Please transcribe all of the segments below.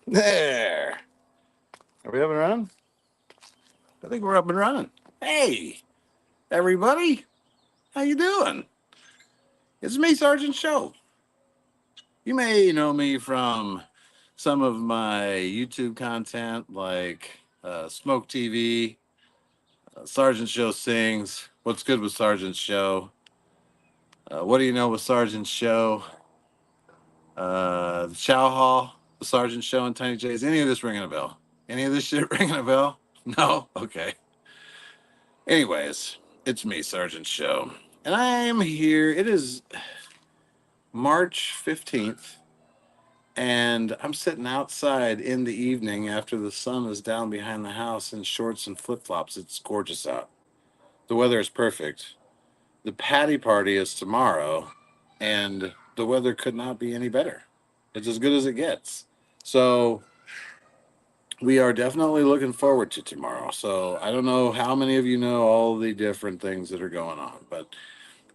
There. Are we up and running? I think we're up and running. Hey, everybody. How you doing? It's me, Sergeant Show. You may know me from some of my YouTube content like Smoke TV, Sergeant Show Sings, What's Good with Sergeant Show, What Do You Know with Sergeant Show, the Chow Hall, the Sergeant Show, and Tiny J's. Any of this ringing a bell? Any of this shit ringing a bell? No? Okay. Anyways, it's me, Sergeant Show. And I'm here. It is March 15th, and I'm sitting outside in the evening after the sun is down behind the house in shorts and flip flops. It's gorgeous out. The weather is perfect. The patty party is tomorrow, and the weather could not be any better. It's as good as it gets. So, we are definitely looking forward to tomorrow. So, I don't know how many of you know all the different things that are going on, but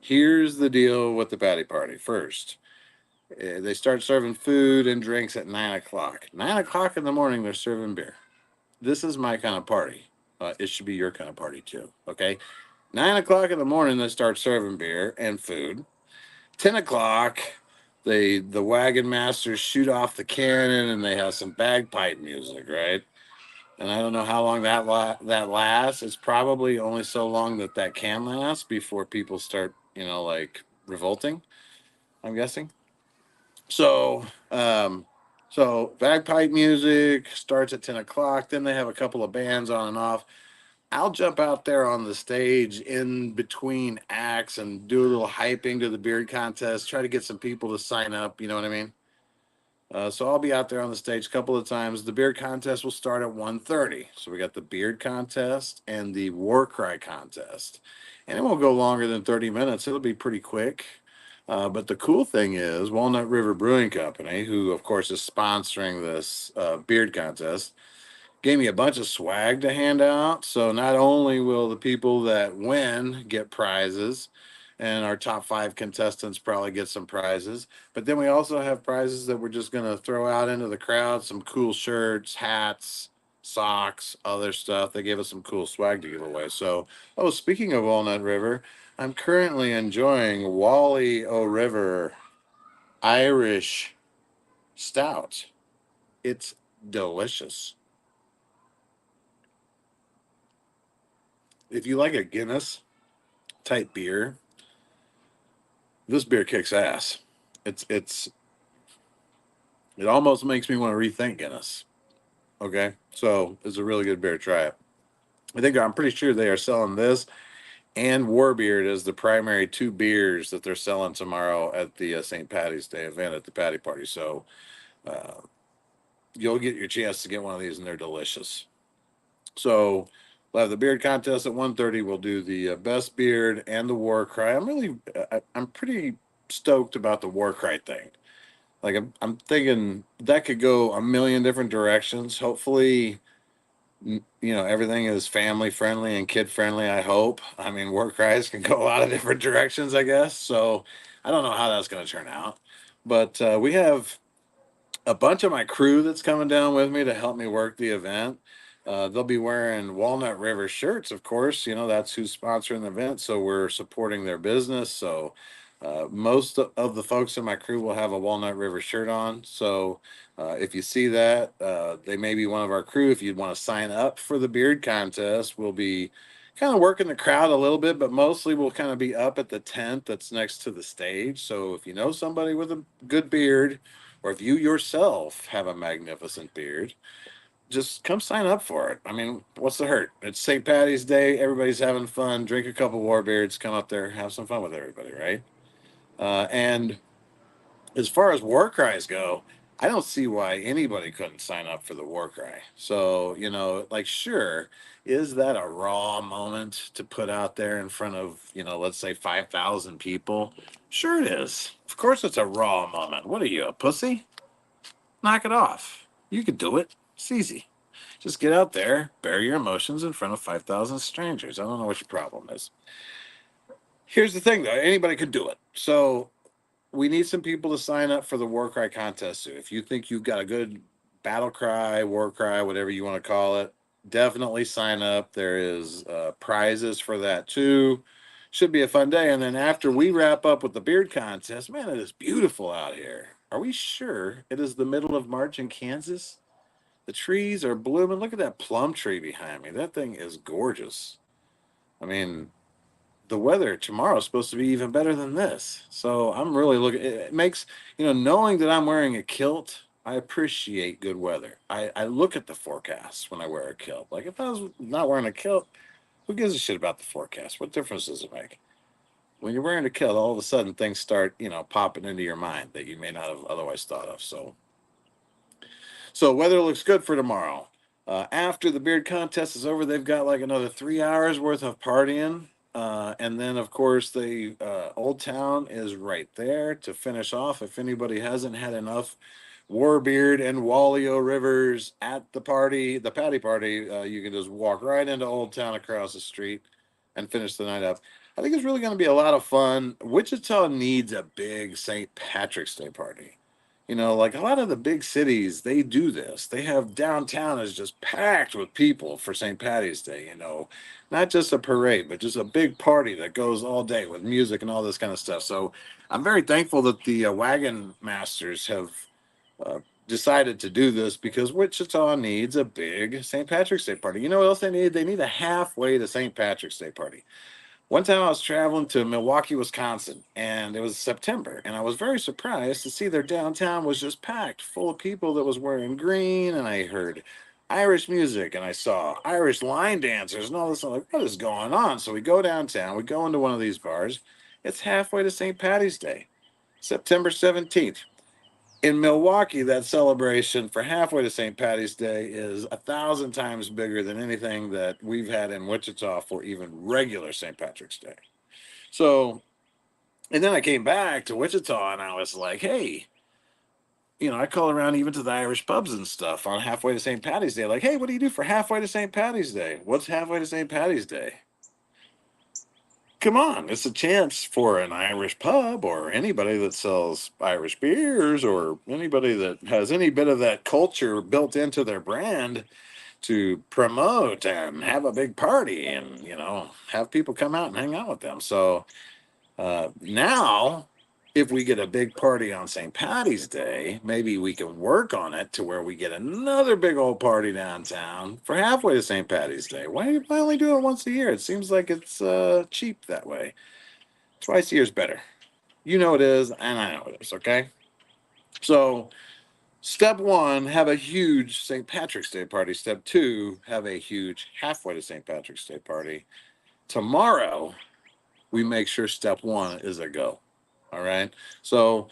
here's the deal with the patty party. First, they start serving food and drinks at 9 o'clock. 9 o'clock in the morning, they're serving beer. This is my kind of party. It should be your kind of party too. Okay, 9 o'clock in the morning, they start serving beer and food. 10 o'clock, the wagon masters shoot off the cannon and they have some bagpipe music, right? And I don't know how long that lasts. It's probably only so long that that can last before people start, like revolting. I'm guessing. So, so bagpipe music starts at 10 o'clock. Then they have a couple of bands on and off. I'll jump out there on the stage in between acts and do a little hyping to the beard contest. Try to get some people to sign up. You know what I mean? So I'll be out there on the stage a couple of times. The beard contest will start at 1:30. So we got the beard contest and the war cry contest, and it won't go longer than 30 minutes. It'll be pretty quick. But the cool thing is, Walnut River Brewing Company, who of course is sponsoring this beard contest, gave me a bunch of swag to hand out. So not only will the people that win get prizes, and our top five contestants probably get some prizes, but then we also have prizes that we're just going to throw out into the crowd, some cool shirts, hats, socks, other stuff. They gave us some cool swag to give away. So, oh, speaking of Walnut River, I'm currently enjoying Wally O River Irish Stout. It's delicious. If you like a Guinness type beer, this beer kicks ass. It's it almost makes me want to rethink Guinness. Okay, so it's a really good beer. Try it. I'm pretty sure they are selling this and Warbeard as the primary two beers that they're selling tomorrow at the St. Patty's Day event at the Patty Party. So uh, you'll get your chance to get one of these, and they're delicious. So we'll have the beard contest at 1:30. We'll do the best beard and the war cry. I'm pretty stoked about the war cry thing. Like I'm thinking that could go a million different directions. Hopefully, everything is family friendly and kid friendly. I hope. I mean, war cries can go a lot of different directions, I guess. So I don't know how that's going to turn out, but we have a bunch of my crew that's coming down with me to help me work the event. They'll be wearing Walnut River shirts, of course. That's who's sponsoring the event, so we're supporting their business. So most of the folks in my crew will have a Walnut River shirt on. So if you see that, they may be one of our crew. If you'd want to sign up for the beard contest, we'll be kind of working the crowd a little bit, but mostly we'll kind of be up at the tent that's next to the stage. So if you know somebody with a good beard, or if you yourself have a magnificent beard, just come sign up for it. I mean, what's the hurt? It's St. Patty's Day. Everybody's having fun. Drink a couple war beards. Come up there, have some fun with everybody, right? And as far as war cries go, I don't see why anybody couldn't sign up for the war cry. So, like, sure, is that a raw moment to put out there in front of, let's say 5,000 people? Sure, it is. Of course, it's a raw moment. What are you, a pussy? Knock it off. You could do it. It's easy. Just get out there, bear your emotions in front of 5,000 strangers. I don't know what your problem is. Here's the thing, though, anybody could do it. So we need some people to sign up for the War Cry contest. If you think you've got a good battle cry, war cry, whatever you want to call it. Definitely sign up. There is prizes for that too. Should be a fun day. And then after we wrap up with the beard contest, man, it is beautiful out here. Are we sure it is the middle of March in Kansas? The trees are blooming. Look at that plum tree behind me. That thing is gorgeous. I mean, the weather tomorrow is supposed to be even better than this. So I'm really looking. It makes, knowing that I'm wearing a kilt, I appreciate good weather. I look at the forecast when I wear a kilt. Like if I was not wearing a kilt, who gives a shit about the forecast? What difference does it make? When you're wearing a kilt, all of a sudden things start, popping into your mind that you may not have otherwise thought of. So weather looks good for tomorrow. After the beard contest is over, they've got like another 3 hours worth of partying. And then, of course, the Old Town is right there to finish off. If anybody hasn't had enough Warbeard and Wallio Rivers at the party, the Patty Party, you can just walk right into Old Town across the street and finish the night up. I think it's really going to be a lot of fun. Wichita needs a big St. Patrick's Day party. Like a lot of the big cities, they do this. They have downtown is just packed with people for St. Patty's Day, not just a parade, but just a big party that goes all day with music and all this kind of stuff. So I'm very thankful that the Wagon Masters have decided to do this because Wichita needs a big St. Patrick's Day party. You know what else they need? They need a halfway to St. Patrick's Day party. One time I was traveling to Milwaukee, Wisconsin, and it was September, and I was very surprised to see their downtown was just packed full of people that was wearing green, and I heard Irish music, and I saw Irish line dancers and all this. I'm like, what is going on? So we go downtown, we go into one of these bars. It's halfway to St. Patty's Day, September 17th. In Milwaukee, that celebration for halfway to St. Patty's Day is 1,000 times bigger than anything that we've had in Wichita for even regular St. Patrick's Day. So, and then I came back to Wichita and I was like, hey, I call around even to the Irish pubs and stuff on halfway to St. Patty's Day. Like, hey, what do you do for halfway to St. Patty's Day? What's halfway to St. Patty's Day? Come on, it's a chance for an Irish pub or anybody that sells Irish beers or anybody that has any bit of that culture built into their brand to promote and have a big party and, have people come out and hang out with them. So now, if we get a big party on St. Patty's Day, maybe we can work on it to where we get another big old party downtown for halfway to St. Patty's Day. Why only do it once a year? It seems like it's cheap that way. Twice a year is better. You know it is, and I know it is, okay? So, step one, have a huge St. Patrick's Day party. Step two, have a huge halfway to St. Patrick's Day party. Tomorrow, we make sure step one is a go. All right. So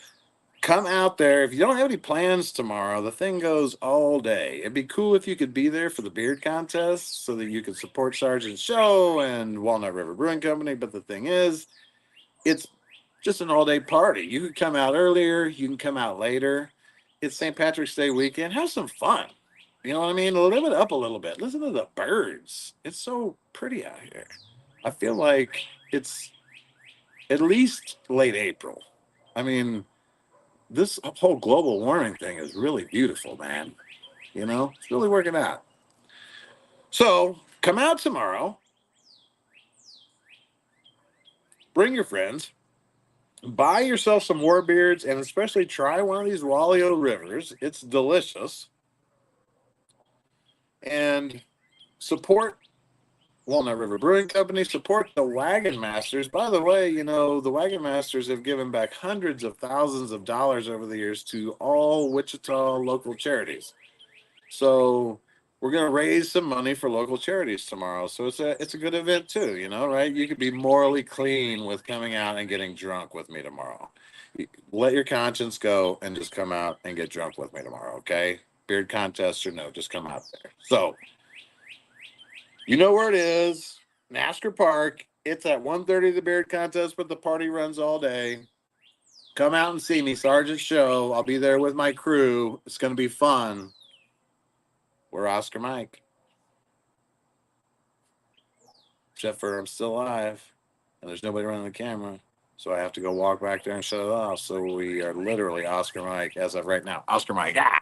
come out there. If you don't have any plans tomorrow, the thing goes all day. It'd be cool if you could be there for the beard contest so that you could support Sergeant Show and Walnut River Brewing Company. But the thing is, it's just an all day party. You can come out earlier, you can come out later. It's St. Patrick's Day weekend. Have some fun. You know what I mean? Live it up a little bit. Listen to the birds. It's so pretty out here. I feel like it's at least late April. I mean, this whole global warming thing is really beautiful, man. It's really working out. So come out tomorrow, bring your friends, buy yourself some Warbeards, and especially try one of these Wallio Rivers. It's delicious. And support Walnut River Brewing Company, support the Wagon Masters. By the way, the Wagon Masters have given back hundreds of thousands of dollars over the years to all Wichita local charities. So we're going to raise some money for local charities tomorrow. So it's a good event too, right? You could be morally clean with coming out and getting drunk with me tomorrow. Let your conscience go and just come out and get drunk with me tomorrow, okay? Beard contest or no, just come out there. So you know where it is, NASCAR Park. It's at 1:30 the beard contest, but the party runs all day. Come out and see me, Sergeant Show. I'll be there with my crew. It's going to be fun. We're Oscar Mike. Except for I'm still alive, and there's nobody running the camera, so I have to go walk back there and shut it off. So we are literally Oscar Mike as of right now. Oscar Mike. Ah!